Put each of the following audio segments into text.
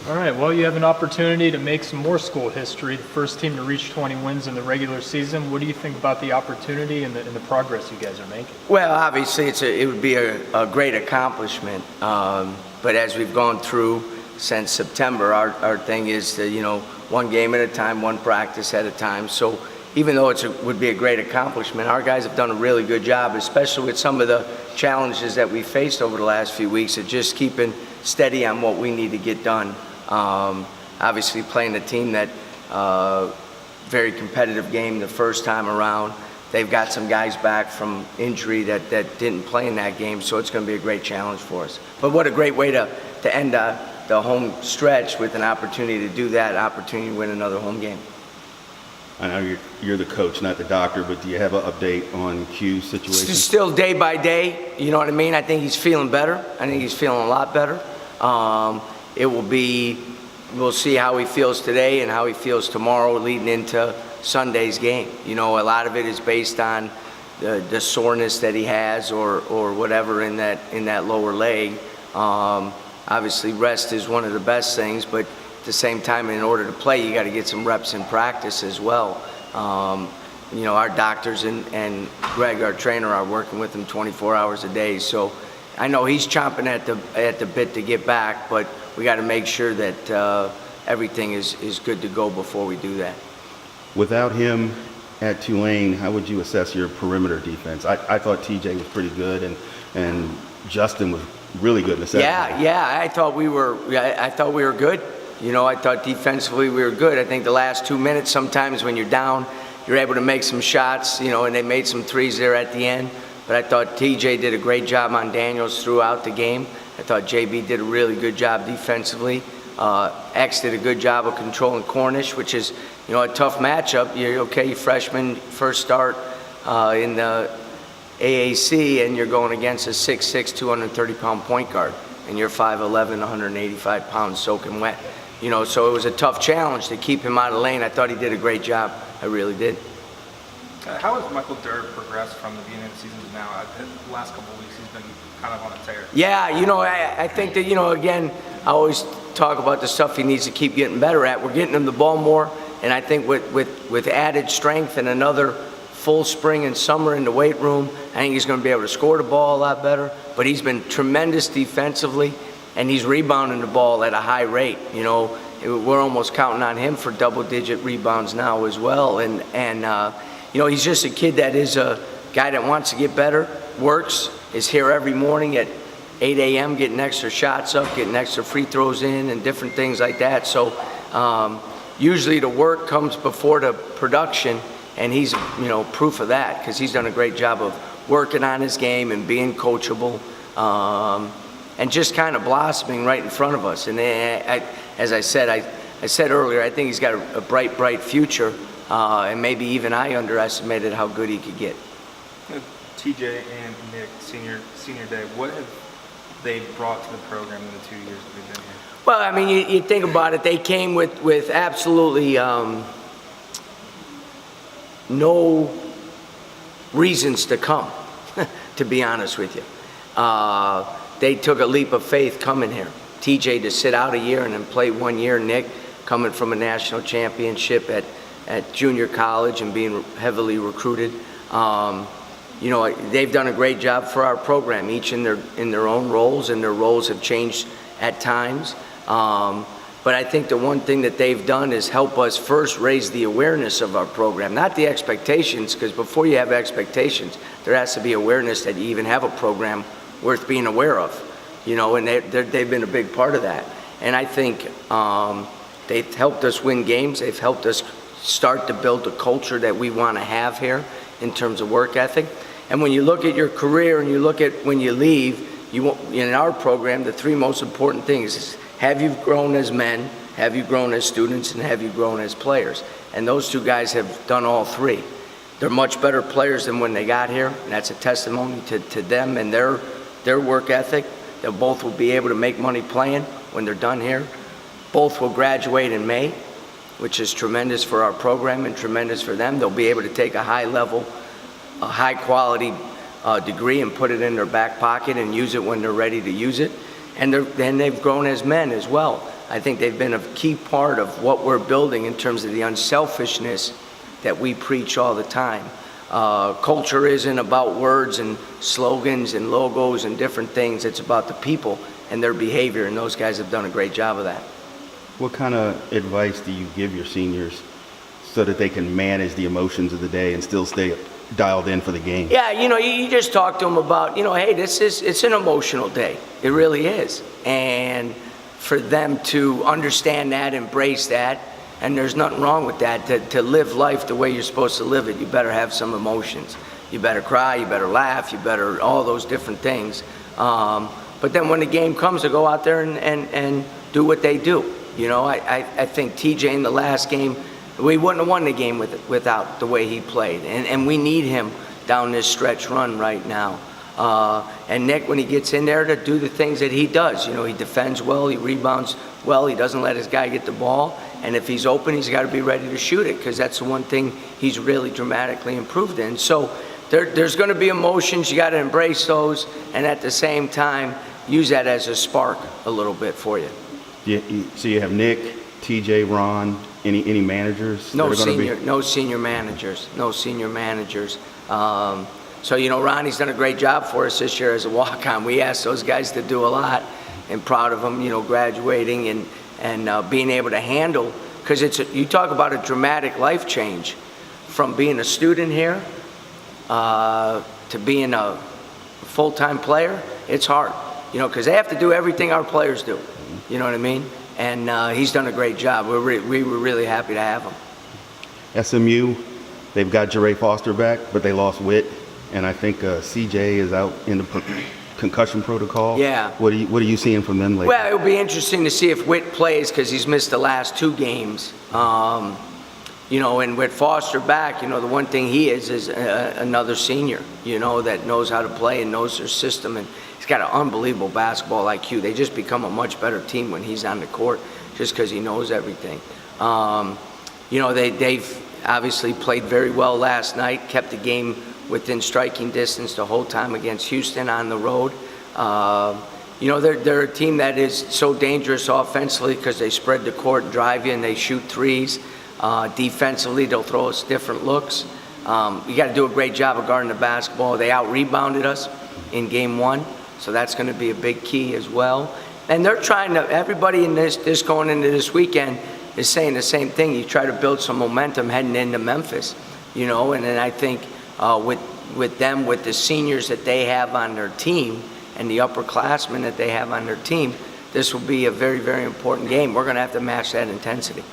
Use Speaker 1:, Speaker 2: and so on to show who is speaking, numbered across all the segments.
Speaker 1: All right, well, you have an opportunity to make some more school history, the first team to reach 20 wins in the regular season. What do you think about the opportunity and the progress you guys are making?
Speaker 2: Well, obviously, it would be a great accomplishment. But as we've gone through since September, our thing is to, one game at a time, one practice at a time. So even though it would be a great accomplishment, our guys have done a really good job, especially with some of the challenges that we faced over the last few weeks, of just keeping steady on what we need to get done. Obviously playing a team that very competitive game the first time around. They've got some guys back from injury that didn't play in that game, so it's going to be a great challenge for us. But what a great way to end the home stretch with an opportunity to do that, opportunity to win another home game.
Speaker 3: I know you're the coach, not the doctor, but do you have an update on Q's situation?
Speaker 2: It's still day by day, you know what I mean? I think he's feeling better. I think he's feeling a lot better. We'll see how he feels today and how he feels tomorrow leading into Sunday's game. A lot of it is based on the soreness that he has or whatever in that lower leg. Obviously, rest is one of the best things, but at the same time, in order to play, you got to get some reps in practice as well. Our doctors and Greg, our trainer, are working with him 24 hours a day. So I know he's chomping at the bit to get back, but we got to make sure that everything is good to go before we do that.
Speaker 3: Without him at Tulane, how would you assess your perimeter defense? I thought TJ was pretty good, and Justin was really good in the second.
Speaker 2: Yeah, I thought we were good. I thought defensively we were good. I think the last 2 minutes, sometimes when you're down, you're able to make some shots, and they made some threes there at the end. But I thought TJ did a great job on Daniels throughout the game. I thought JB did a really good job defensively. X did a good job of controlling Cornish, which is, a tough matchup. You freshman, first start in the AAC, and you're going against a 6'6", 230-pound point guard, and you're 5'11", 185 pounds soaking wet. So it was a tough challenge to keep him out of the lane. I thought he did a great job. I really did.
Speaker 4: How has Michael Durr progressed from the beginning of the season to now? The last couple of weeks, he's been kind of on a tear.
Speaker 2: Yeah, I think that, again, I always talk about the stuff he needs to keep getting better at. We're getting him the ball more, and I think with added strength and another full spring and summer in the weight room, I think he's going to be able to score the ball a lot better. But he's been tremendous defensively, and he's rebounding the ball at a high rate. We're almost counting on him for double-digit rebounds now as well. And he's just a kid that is a guy that wants to get better, works, is here every morning at 8 a.m. getting extra shots up, getting extra free throws in, and different things like that. So usually the work comes before the production, and he's proof of that, because he's done a great job of working on his game and being coachable, and just kind of blossoming right in front of us. And as I said earlier, I think he's got a bright future, and maybe even I underestimated how good he could get.
Speaker 4: TJ and Nick, senior day, what have they brought to the program in the 2 years that they've been here?
Speaker 2: Well, I mean, you think about it, they came with absolutely no reasons to come, to be honest with you. They took a leap of faith coming here. TJ to sit out a year and then play 1 year. Nick coming from a national championship at junior college and being heavily recruited. They've done a great job for our program, each in their own roles, and their roles have changed at times. But I think the one thing that they've done is help us first raise the awareness of our program, not the expectations, because before you have expectations, there has to be awareness that you even have a program worth being aware of, and they've been a big part of that. And I think they've helped us win games. They've helped us start to build the culture that we want to have here in terms of work ethic. And when you look at your career and you look at when you leave, in our program, the three most important things is, have you grown as men, have you grown as students, and have you grown as players? And those two guys have done all three. They're much better players than when they got here, and that's a testimony to them and their work ethic. They both will be able to make money playing when they're done here. Both will graduate in May, which is tremendous for our program and tremendous for them. They'll be able to take a high quality degree and put it in their back pocket and use it when they're ready to use it. And they've grown as men as well. I think they've been a key part of what we're building in terms of the unselfishness that we preach all the time. Culture isn't about words and slogans and logos and different things. It's about the people and their behavior, and those guys have done a great job of that.
Speaker 3: What kind of advice do you give your seniors so that they can manage the emotions of the day and still stay dialed in for the game?
Speaker 2: Yeah, you just talk to them about, hey, it's an emotional day. It really is. And for them to understand that, embrace that, and there's nothing wrong with that. To live life the way you're supposed to live it, you better have some emotions. You better cry, you better laugh, you better all those different things. But then when the game comes, to go out there and do what they do. I think TJ in the last game, we wouldn't have won the game without the way he played. And we need him down this stretch run right now. And Nick, when he gets in there, to do the things that he does. He defends well, he rebounds well, he doesn't let his guy get the ball. And if he's open, he's got to be ready to shoot it, because that's the one thing he's really dramatically improved in. So there's going to be emotions. You got to embrace those, and at the same time, use that as a spark a little bit for you.
Speaker 3: So you have Nick, TJ, Ron, any managers?
Speaker 2: No senior managers. So, Ronnie's done a great job for us this year as a walk-on. We asked those guys to do a lot, and proud of them, graduating and being able to handle, because you talk about a dramatic life change from being a student here to being a full-time player. It's hard, because they have to do everything our players do. You know what I mean? And he's done a great job. We were really happy to have him.
Speaker 3: SMU, they've got Jeray Foster back, but they lost Witt, and I think CJ is out in the concussion protocol.
Speaker 2: Yeah.
Speaker 3: What are you seeing from them lately?
Speaker 2: Well, it'll be interesting to see if Witt plays, because he's missed the last 2 games. And with Foster back, the one thing he is another senior, that knows how to play and knows their system, and he's got an unbelievable basketball IQ. They just become a much better team when he's on the court, just because he knows everything. They've obviously played very well last night, kept the game within striking distance the whole time against Houston on the road. They're a team that is so dangerous offensively, because they spread the court, drive you, and they shoot threes. Defensively, they'll throw us different looks. You got to do a great job of guarding the basketball. They out-rebounded us in game 1, so that's going to be a big key as well. And they're trying to, everybody in this going into this weekend is saying the same thing. You try to build some momentum heading into Memphis, and then I think with them, with the seniors that they have on their team and the upperclassmen that they have on their team, this will be a very, very important game. We're going to have to match that intensity.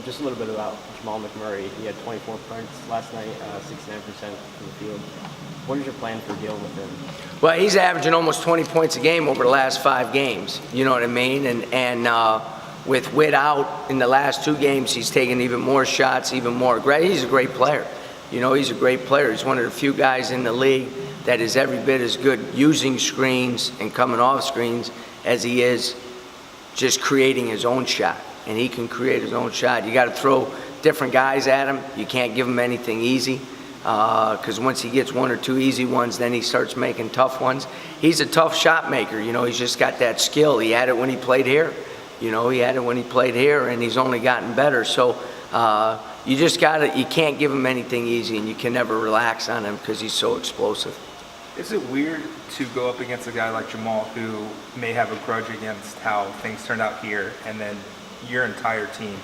Speaker 5: Just a little bit about Jamal McMurray. He had 24 points last night, 69% from the field. What is your plan for dealing with him?
Speaker 2: Well, he's averaging almost 20 points a game over the last 5 games. You know what I mean? And with Witt out in the last 2 games, he's taken even more shots, even more. He's a great player. He's a great player. He's one of the few guys in the league that is every bit as good using screens and coming off screens as he is just creating his own shot. And he can create his own shot. You got to throw different guys at him. You can't give him anything easy, because once he gets 1 or 2 easy ones, then he starts making tough ones. He's a tough shot maker. He's just got that skill. He had it when he played here. And he's only gotten better. So you can't give him anything easy, and you can never relax on him, because he's so explosive.
Speaker 4: Is it weird to go up against a guy like Jamal, who may have a grudge against how things turned out here, and then your entire team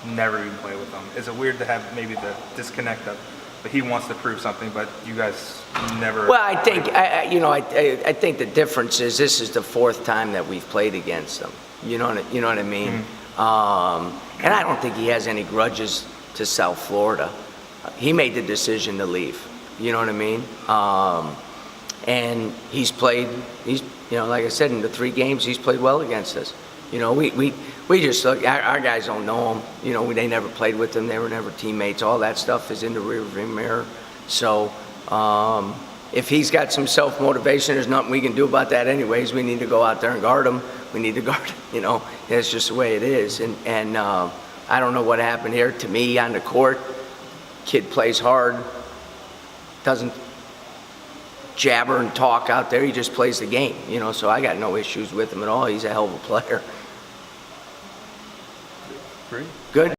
Speaker 4: never even play with him? Is it weird to have maybe the disconnect of, but he wants to prove something, but you guys never?
Speaker 2: Well, I think I think the difference is this is the 4th time that we've played against them. You know what I mean? Mm-hmm. And I don't think he has any grudges to South Florida. He made the decision to leave. You know what I mean? And he's played. Like I said, in the 3 games, he's played well against us. We just look. Our guys don't know him. They never played with him. They were never teammates. All that stuff is in the rearview mirror. So if he's got some self-motivation, there's nothing we can do about that anyways. We need to go out there and guard him. We need to guard him. That's just the way it is. And I don't know what happened here. To me, on the court, kid plays hard, doesn't jabber and talk out there. He just plays the game. So I got no issues with him at all. He's a hell of a player.
Speaker 1: Great.
Speaker 2: Good?